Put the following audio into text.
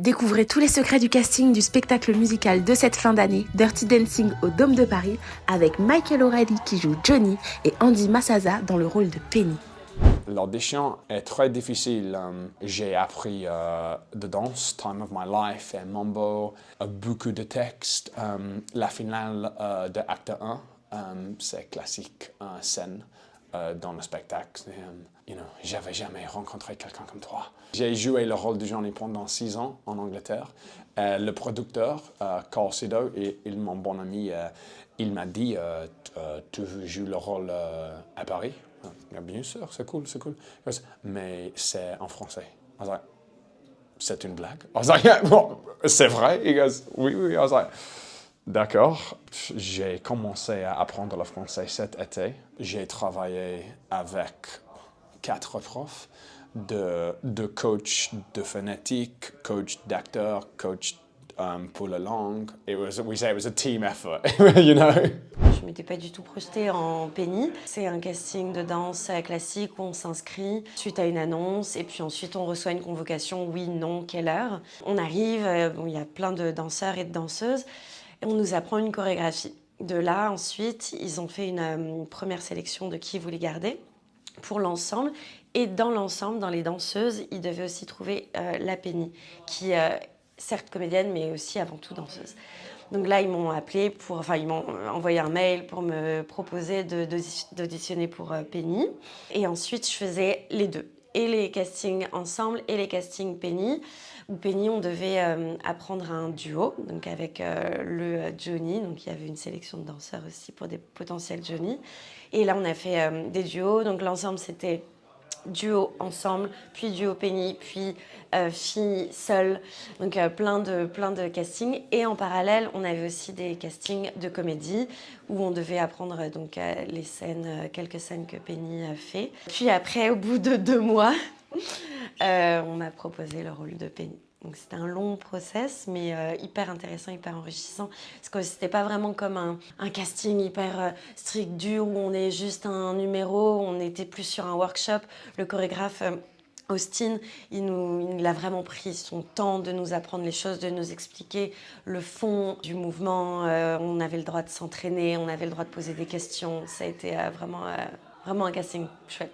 Découvrez tous les secrets du casting du spectacle musical de cette fin d'année, Dirty Dancing au Dôme de Paris, avec Michael O'Reilly qui joue Johnny et Andy Massaza dans le rôle de Penny. L'audition est très difficile. J'ai appris de danse, Time of My Life et Mambo, beaucoup de textes. La finale de Acte 1, c'est classique, scène dans le spectacle. J'avais jamais rencontré quelqu'un comme toi. J'ai joué le rôle de Johnny pendant 6 ans en Angleterre. Le producteur, Carl Sido, et mon bon ami, il m'a dit tu veux jouer le rôle à Paris? Bien sûr, c'est cool, c'est cool. Mais c'est en français. I was like, c'est une blague? I was like, yeah, well, c'est vrai? He goes, oui, oui. I was like, d'accord. J'ai commencé à apprendre le français cet été. J'ai travaillé avec 4 profs de coach de phonétique, coach d'acteur, coach pour la langue. We say it was a team effort, you know? Je ne m'étais pas du tout projetée en Penny. C'est un casting de danse classique où on s'inscrit suite à une annonce et puis ensuite on reçoit une convocation, oui, non, quelle heure. On arrive, il y a plein de danseurs et de danseuses et on nous apprend une chorégraphie. De là, ensuite, ils ont fait une première sélection de qui ils voulaient garder pour l'ensemble. Et dans l'ensemble, dans les danseuses, ils devaient aussi trouver la Penny, qui est certes comédienne, mais aussi avant tout danseuse. Donc là, ils m'ont appelé ils m'ont envoyé un mail pour me proposer d'auditionner pour Penny. Et ensuite, je faisais les deux, et les castings ensemble et les castings Penny. Où Penny, on devait apprendre un duo, donc avec le Johnny. Donc il y avait une sélection de danseurs aussi pour des potentiels Johnny. Et là, on a fait des duos. Donc l'ensemble, c'était duo ensemble, puis duo Penny, puis fille seule, donc plein de castings. Et en parallèle, on avait aussi des castings de comédie où on devait apprendre donc les scènes, quelques scènes que Penny fait. Puis après, au bout de 2 mois, on m'a proposé le rôle de Penny. Donc c'était un long process, mais hyper intéressant, hyper enrichissant. Parce que c'était pas vraiment comme un casting hyper strict, dur, où on est juste un numéro, on était plus sur un workshop. Le chorégraphe Austin, il a vraiment pris son temps de nous apprendre les choses, de nous expliquer le fond du mouvement. On avait le droit de s'entraîner, on avait le droit de poser des questions. Ça a été vraiment un casting chouette.